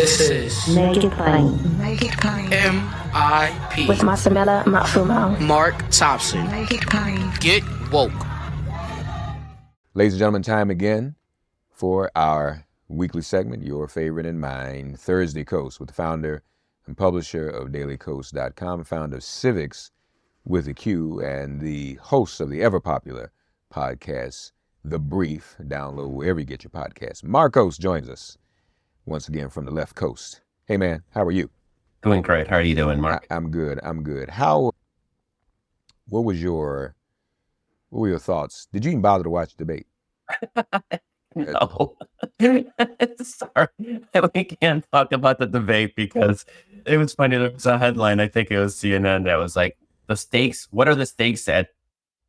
This is Make it plain. Make it plain. MIP With Masamela Matfumo. Mark Thompson. Make it plain. Get woke. Ladies and gentlemen, time again for our weekly segment, your favorite and mine, Thursday Coast, with the founder and publisher of dailycoast.com, founder of Civics with a Q, and the host of the ever-popular podcast, The Brief. Download wherever you get your podcasts. Marcos joins us once again from the left coast. Hey, man, how are you? Doing great. How are you doing, Mark? I'm good. What were your thoughts? Did you even bother to watch the debate? No. Sorry. We can't talk about the debate because it was funny. There was a headline, I think it was CNN, that was like, the stakes, what are the stakes at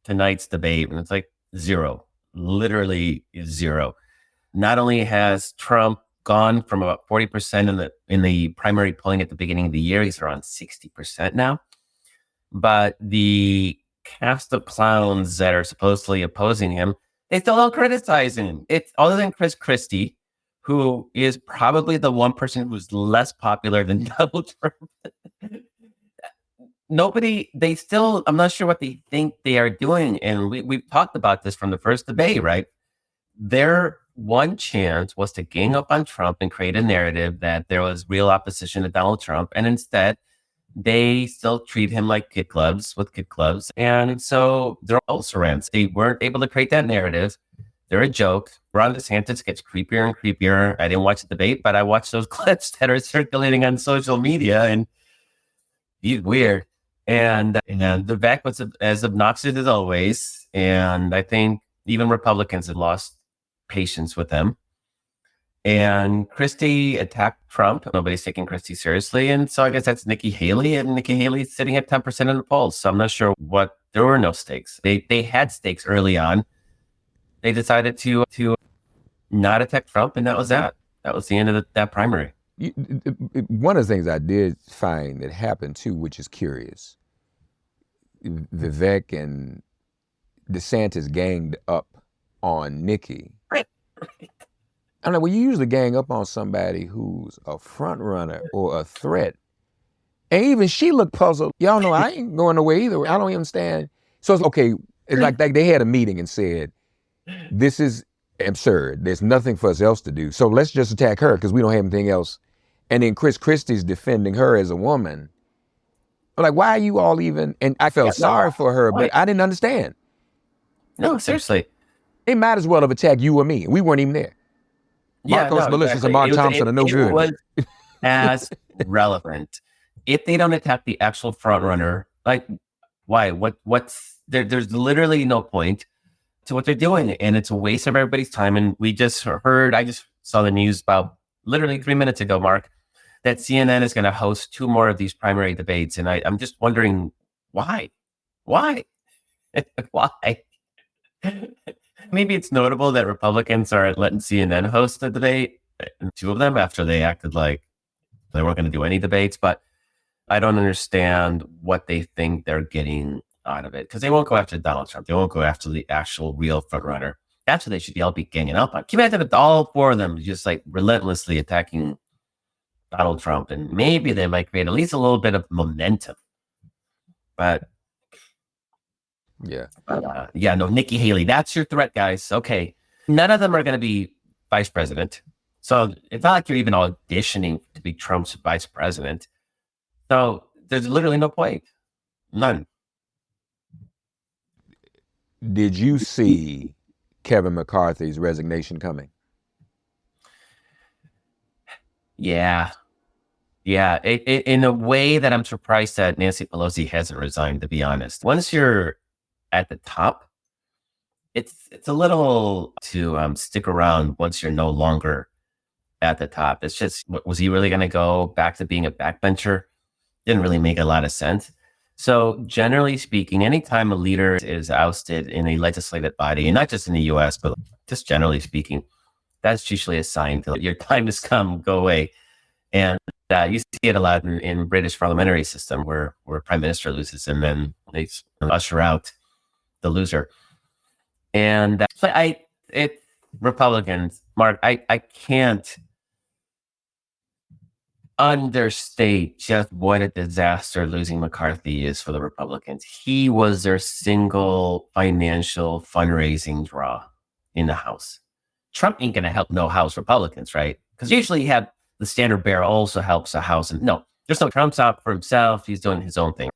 tonight's debate? And it's like zero, literally zero. Not only has Trump gone from about 40% in the primary polling at the beginning of the year, he's around 60% now. But the cast of clowns that are supposedly opposing him, they still don't criticize him. It's other than Chris Christie, who is probably the one person who's less popular than Donald Trump. I'm not sure what they think they are doing. And we've talked about this from the first debate, right? Their one chance was to gang up on Trump and create a narrative that there was real opposition to Donald Trump. And instead, they still treat him like kid clubs. And so they're also rants. They weren't able to create that narrative. They're a joke. Ron DeSantis gets creepier and creepier. I didn't watch the debate, but I watched those clips that are circulating on social media, and he's weird. And Vivek was as obnoxious as always. And I think even Republicans have lost patience with him. And Christie attacked Trump. Nobody's taking Christie seriously. And so I guess that's Nikki Haley. And Nikki Haley's sitting at 10% in the polls. So I'm not sure there were no stakes. They had stakes early on. They decided to not attack Trump. And that was that. That was the end of that primary. One of the things I did find that happened too, which is curious, Vivek and DeSantis ganged up on Nikki. Right. I don't know, well, you usually gang up on somebody who's a front runner or a threat. And even she looked puzzled. Y'all know I ain't going away either. I don't understand. So it's okay. It's like they had a meeting and said, this is absurd. There's nothing for us else to do. So let's just attack her because we don't have anything else. And then Chris Christie's defending her as a woman. I'm like, why are you all even? And I felt sorry for her, but I didn't understand. No, seriously. They might as well have attacked you or me. We weren't even there. Marcos Malicious and Mark Thompson are no good. It was as relevant. If they don't attack the actual front runner, like, why? There's literally no point to what they're doing. And it's a waste of everybody's time. And I just saw the news about literally 3 minutes ago, Mark, that CNN is going to host 2 more of these primary debates. And I'm just wondering why? Why? Maybe it's notable that Republicans are letting CNN host the debate, 2 of them, after they acted like they weren't going to do any debates. But I don't understand what they think they're getting out of it, because they won't go after Donald Trump. They won't go after the actual real front runner. That's what they should all be ganging up on. Can you imagine if all 4 of them just like relentlessly attacking Donald Trump? And maybe they might create at least a little bit of momentum. But Nikki Haley, that's your threat, guys. Okay. None of them are going to be vice president. So it's not like you're even auditioning to be Trump's vice president. So there's literally no point. None. Did you see Kevin McCarthy's resignation coming? Yeah. In a way that I'm surprised that Nancy Pelosi hasn't resigned, to be honest. Once you're at the top, it's a little to stick around once you're no longer at the top. It's just, was he really going to go back to being a backbencher? Didn't really make a lot of sense. So generally speaking, anytime a leader is ousted in a legislative body, and not just in the US, but just generally speaking, that's usually a sign that your time has come, go away. And you see it a lot in British parliamentary system where prime minister loses and then they usher out the loser. And Republicans, Mark, I can't understate just what a disaster losing McCarthy is for the Republicans. He was their single financial fundraising draw in the House. Trump ain't going to help no House Republicans, right? Because usually you have the standard bearer also helps the House. And no, there's no Trump's out for himself. He's doing his own thing.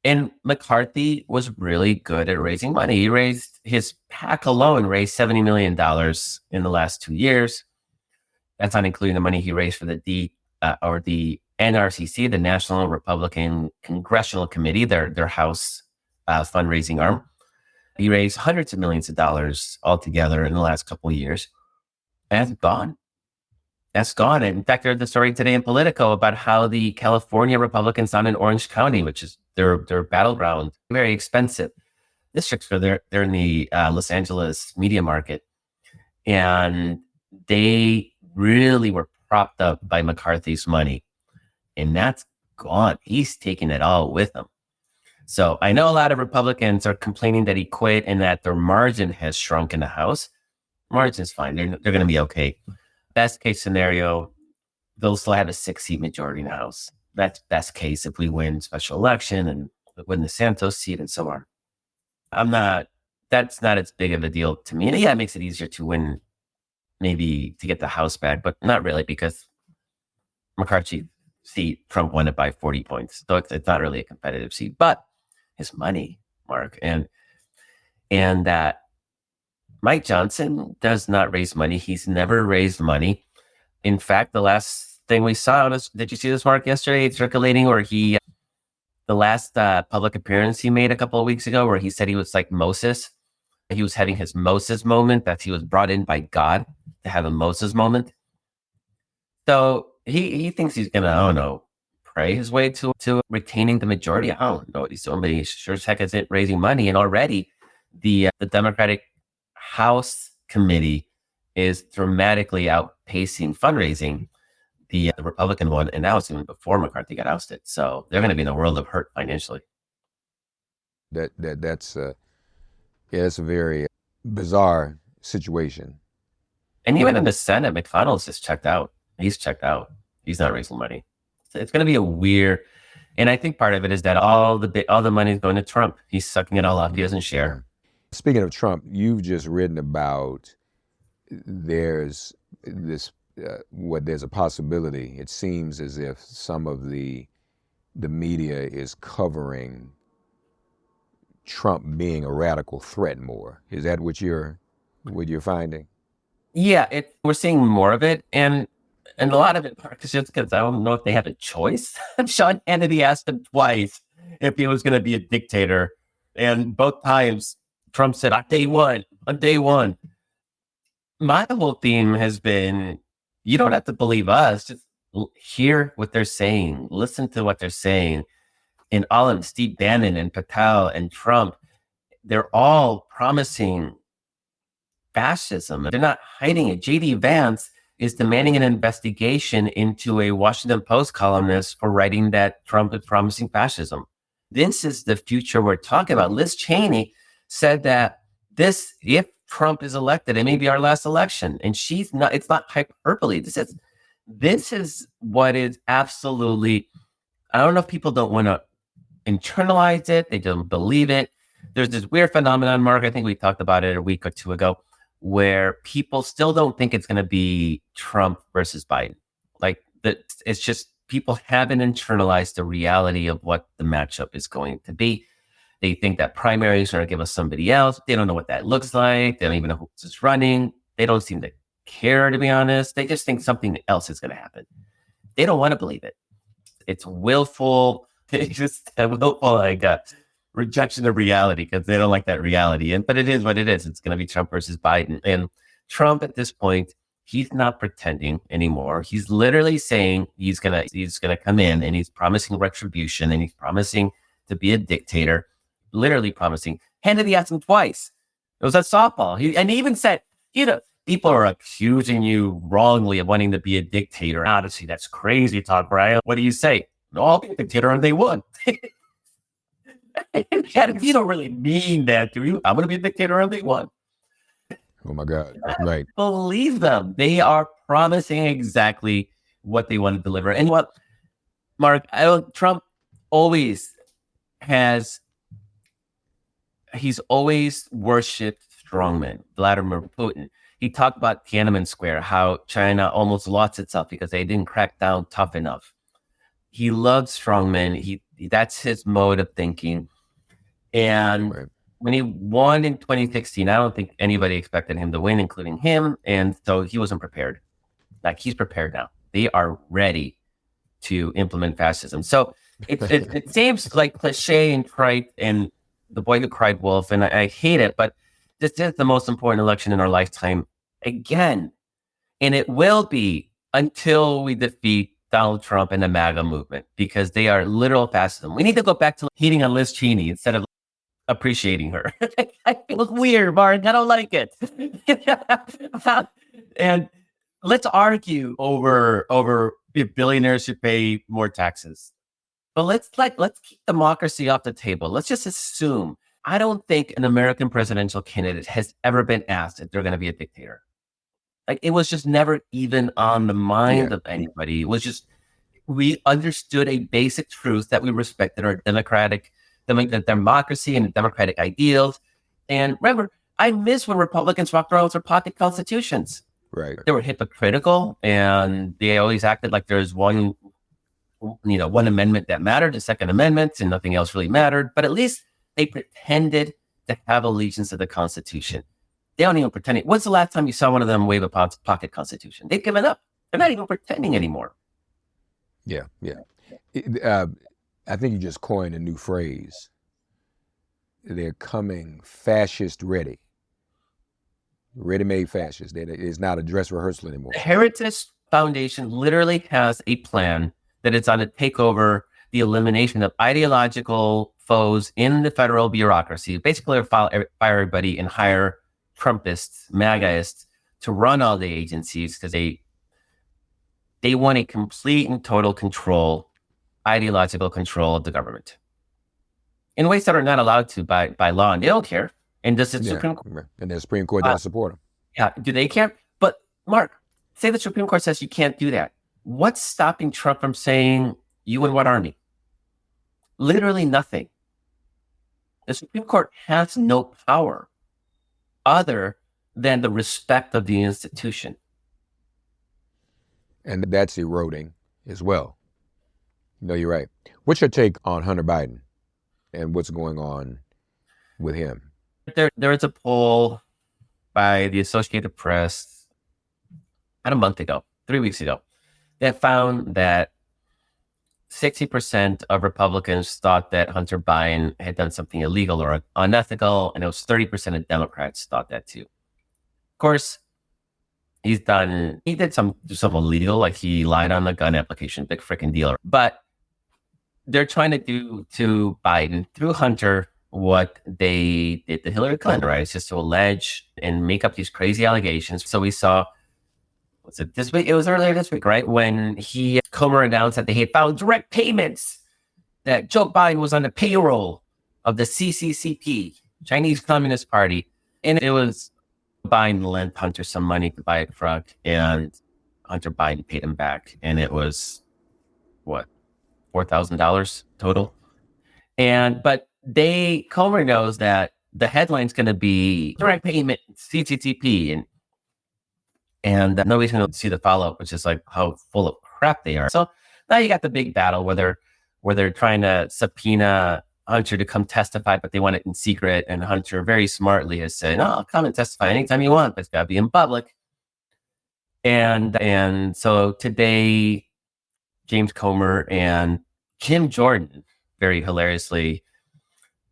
And McCarthy was really good at raising money. He raised, his PAC alone raised $70 million in the last 2 years. That's not including the money he raised for the NRCC, the National Republican Congressional Committee, their House fundraising arm. He raised hundreds of millions of dollars altogether in the last couple of years. And that's gone. That's gone. And in fact, I heard the story today in Politico about how the California Republicans down in Orange County, which is their battleground, very expensive districts for they're in the Los Angeles media market. And they really were propped up by McCarthy's money. And that's gone. He's taking it all with him. So I know a lot of Republicans are complaining that he quit and that their margin has shrunk in the House. Margin's fine. They're going to be okay. Best case scenario, they'll still have a 6-seat majority in the House. That's best case if we win special election and win the Santos seat and so on. That's not as big of a deal to me. And yeah, it makes it easier to win, maybe to get the House back, but not really, because McCarthy seat, Trump won it by 40 points. So it's not really a competitive seat, but his money, Mark, and that Mike Johnson does not raise money. He's never raised money. In fact, the last thing we saw was, did you see this, Mark, yesterday? It's circulating where the last public appearance he made a couple of weeks ago, where he said he was like Moses. He was having his Moses moment, that he was brought in by God to have a Moses moment. So he thinks he's going to, I don't know, pray his way to retaining the majority. I don't know what he's doing, but he sure as heck isn't raising money. And already the Democratic House committee is dramatically outpacing fundraising the Republican one, and that was even before McCarthy got ousted. So they're going to be in a world of hurt financially. That's a very bizarre situation. And even in the Senate, McConnell's just checked out. He's checked out. He's not raising money. It's going to be a weird, and I think part of it is that all the money is going to Trump. He's sucking it all up. He doesn't share. Speaking of Trump, you've just written about there's a possibility. It seems as if some of the media is covering Trump being a radical threat more. Is that what you're finding? Yeah, we're seeing more of it, and a lot of it, Mark, is just because I don't know if they have a choice. Sean Hannity asked him twice if he was going to be a dictator, and both times Trump said, on day one. My whole theme has been, you don't have to believe us. Just hear what they're saying. Listen to what they're saying. And all of them, Steve Bannon and Patel and Trump, they're all promising fascism. They're not hiding it. J.D. Vance is demanding an investigation into a Washington Post columnist for writing that Trump is promising fascism. This is the future we're talking about. Liz Cheney said that if Trump is elected, it may be our last election. And it's not hyperbole. This is what is absolutely, I don't know if people don't want to internalize it. They don't believe it. There's this weird phenomenon, Mark, I think we talked about it a week or two ago, where people still don't think it's going to be Trump versus Biden. It's just people haven't internalized the reality of what the matchup is going to be. They think that primaries are going to give us somebody else. They don't know what that looks like. They don't even know who's running. They don't seem to care, to be honest. They just think something else is going to happen. They don't want to believe it. It's willful. It's just a willful rejection of reality, because they don't like that reality. But it is what it is. It's going to be Trump versus Biden. And Trump at this point, he's not pretending anymore. He's literally saying he's gonna come in, and he's promising retribution, and he's promising to be a dictator. Literally promising. Hannity asked him twice. It was a softball. He even said, people are accusing you wrongly of wanting to be a dictator. Honestly, that's crazy talk, Brian. What do you say? No, I'll be a dictator on day one. You don't really mean that, do you? I'm going to be a dictator on day one. Oh my God. Right. Believe them. They are promising exactly what they want to deliver. And what Mark, Trump always he's always worshipped strongmen. Vladimir Putin. He talked about Tiananmen Square, how China almost lost itself because they didn't crack down tough enough. He loves strongmen. That's his mode of thinking. And Right. when he won in 2016, I don't think anybody expected him to win, including him. And so he wasn't prepared. Like, he's prepared now. They are ready to implement fascism. So it seems like cliche and trite and the boy who cried wolf, and I hate it, but this is the most important election in our lifetime again. And it will be until we defeat Donald Trump and the MAGA movement, because they are literal fascism. We need to go back to heating on Liz Cheney instead of appreciating her. I feel weird, Mark. I don't like it. And let's argue over if billionaires should pay more taxes. But let's keep democracy off the table. Let's just assume. I don't think an American presidential candidate has ever been asked if they're going to be a dictator. Like, it was just never even on the mind of anybody. It was just, we understood a basic truth that we respected our democracy and the democratic ideals. And remember, I miss when Republicans walked around with their pocket constitutions. Right. They were hypocritical, and they always acted like there's one amendment that mattered, the Second Amendment, and nothing else really mattered. But at least they pretended to have allegiance to the Constitution. They don't even pretend. When's the last time you saw one of them wave a pocket Constitution? They've given up. They're not even pretending anymore. Yeah. I think you just coined a new phrase. They're coming fascist ready. Ready-made fascist. It's not a dress rehearsal anymore. The Heritage Foundation literally has a plan that it's on to take over the elimination of ideological foes in the federal bureaucracy. Basically, fire everybody and hire Trumpists, MAGAists to run all the agencies, because they want a complete and total control, ideological control of the government in ways that are not allowed to by law, and they don't care. And does the Supreme Court, and the Supreme Court doesn't support them? Yeah, do they care? But Mark, say the Supreme Court says you can't do that. What's stopping Trump from saying, you and what army? Literally nothing. The Supreme Court has no power other than the respect of the institution. And that's eroding as well. No, you're right. What's your take on Hunter Biden and what's going on with him? There is a poll by the Associated Press about a month ago, 3 weeks ago, that found that 60% of Republicans thought that Hunter Biden had done something illegal or unethical, and it was 30% of Democrats thought that too. Of course, he did something illegal, like he lied on the gun application, big freaking deal. But they're trying to do to Biden through Hunter what they did to Hillary Clinton, right? It's just to allege and make up these crazy allegations. So we saw, was it this week? It was earlier this week, right? When Comer announced that they had found direct payments, that Joe Biden was on the payroll of the CCCP, Chinese Communist Party. And it was Biden lent Hunter some money to buy a truck, and Hunter Biden paid him back. And it was, what, $4,000 total? But Comer knows that the headline's going to be direct payment, CCTP, and nobody's going to see the follow-up, which is like how full of crap they are. So now you got the big battle where they're trying to subpoena Hunter to come testify, but they want it in secret. And Hunter very smartly has said, "No, I'll come and testify anytime you want, but it's got to be in public." And so today, James Comer and Jim Jordan, very hilariously,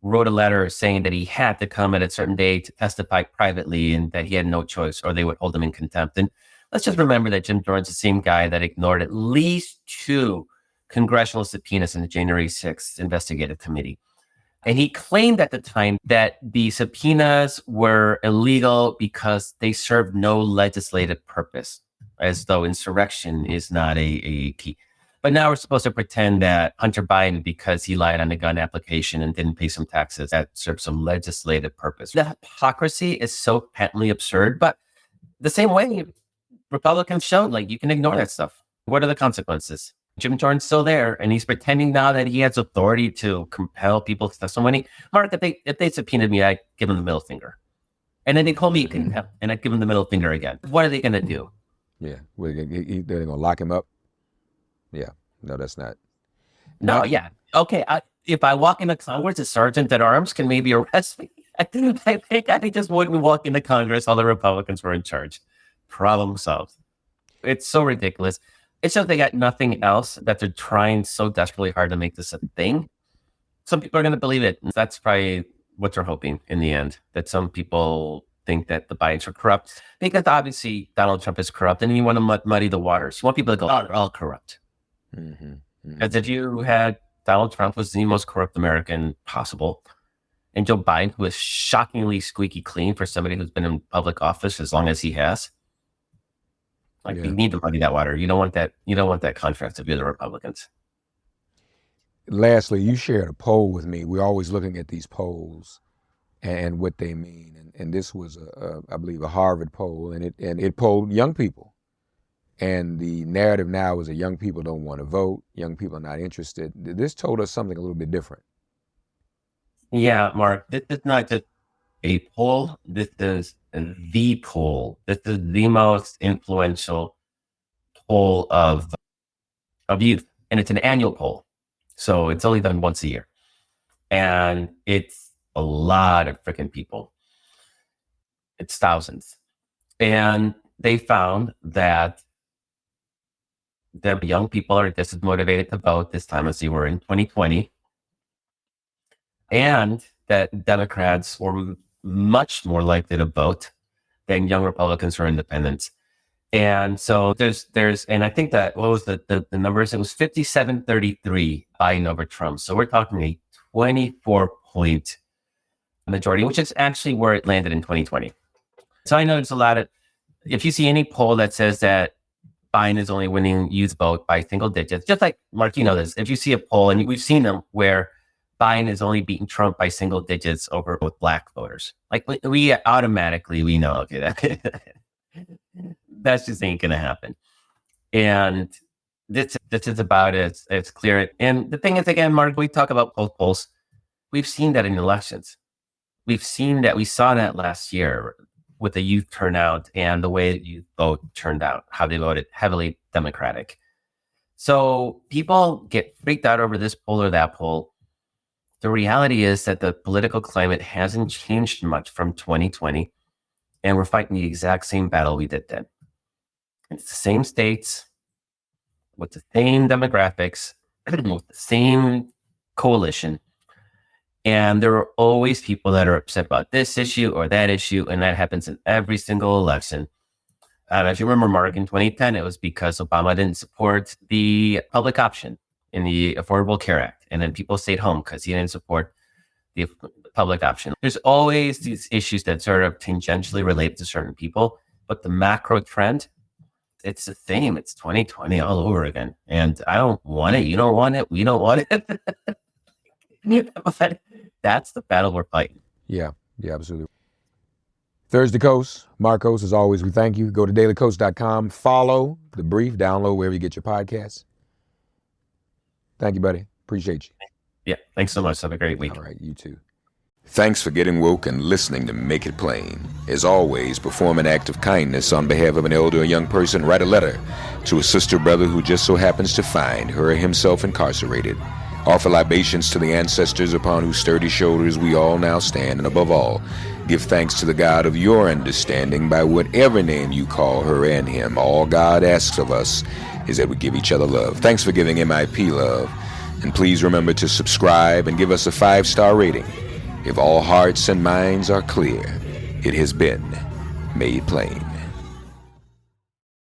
wrote a letter saying that he had to come at a certain day to testify privately, and that he had no choice or they would hold him in contempt. And let's just remember that Jim Jordan's the same guy that ignored at least 2 congressional subpoenas in the January 6th investigative committee. And he claimed at the time that the subpoenas were illegal because they served no legislative purpose, as though insurrection is not a key. But now we're supposed to pretend that Hunter Biden, because he lied on the gun application and didn't pay some taxes, that served some legislative purpose. The hypocrisy is so patently absurd, but the same way Republicans showed, like, you can ignore that stuff. What are the consequences? Jim Jordan's still there, and he's pretending now that he has authority to compel people to testimony. Mark, if they subpoenaed me, I'd give them the middle finger. And then they'd call me contempt, and I'd give them the middle finger again. What are they going to do? Yeah. They're going to lock him up? Yeah. No, that's not. No, yeah. Okay, if I walk into Congress, a sergeant at arms can maybe arrest me. I think I just wouldn't walk into Congress. All the Republicans were in charge. Problem solved. It's so ridiculous. It's just they got nothing else that they're trying so desperately hard to make this a thing. Some people are going to believe it. That's probably what they're hoping in the end, that some people think that the Bidens are corrupt, because obviously Donald Trump is corrupt, and you want to muddy the waters. You want people to go, oh, they're all corrupt. Because if you had Donald Trump was the most corrupt American possible, and Joe Biden, who is shockingly squeaky clean for somebody who's been in public office as long as he has, you need to muddy that water. You don't want that. You don't want that contrast of the other Republicans. Lastly, you shared a poll with me. We're always looking at these polls and what they mean. And this was, I believe, a Harvard poll, and it polled young people. And the narrative now is that young people don't want to vote. Young people are not interested. This told us something a little bit different. Yeah, Mark, this is not just a poll. This is the poll. This is the most influential poll of youth. And it's an annual poll. So it's only done once a year. And it's a lot of freaking people. It's thousands. And they found that the young people are just as motivated to vote this time as they were in 2020. And that Democrats were much more likely to vote than young Republicans or independents. And so there's, and I think that, what was the numbers? It was 57-33 Biden over Trump. So we're talking a 24-point majority, which is actually where it landed in 2020. So I know there's a lot of, if you see any poll that says that Biden is only winning youth vote by single digits, just like, Mark, you know this, if you see a poll, and we've seen them where Biden is only beating Trump by single digits over with black voters. Like we automatically, we know, okay, that just ain't going to happen. And this is about it. It's clear. And the thing is, again, Mark, we talk about both polls. We've seen that in elections. We've seen that. We saw that last year with the youth turnout and the way that youth vote turned out, how they voted heavily Democratic. So people get freaked out over this poll or that poll. The reality is that the political climate hasn't changed much from 2020, and we're fighting the exact same battle we did then. It's the same states, with the same demographics, with the same coalition, and there are always people that are upset about this issue or that issue, and that happens in every single election. If you remember, Mark, in 2010, it was because Obama didn't support the public option in the Affordable Care Act. And then people stayed home because he didn't support the public option. There's always these issues that sort of tangentially relate to certain people, but the macro trend, it's the same. It's 2020 all over again. And I don't want it. You don't want it. We don't want it. But that's the battle we're fighting. Yeah, absolutely. Thursday Coast, Marcos, as always, we thank you. Go to dailycoast.com, follow The Brief, download wherever you get your podcasts. Thank you, buddy. Appreciate you. Yeah, thanks so much. Have a great week. All right, you too. Thanks for getting woke and listening to Make It Plain. As always, perform an act of kindness on behalf of an elder or young person. Write a letter to a sister or brother who just so happens to find her or himself incarcerated. Offer libations to the ancestors upon whose sturdy shoulders we all now stand. And above all, give thanks to the God of your understanding by whatever name you call her and him. All God asks of us is that we give each other love. Thanks for giving MIP love. And please remember to subscribe and give us a 5-star rating. If all hearts and minds are clear, it has been made plain.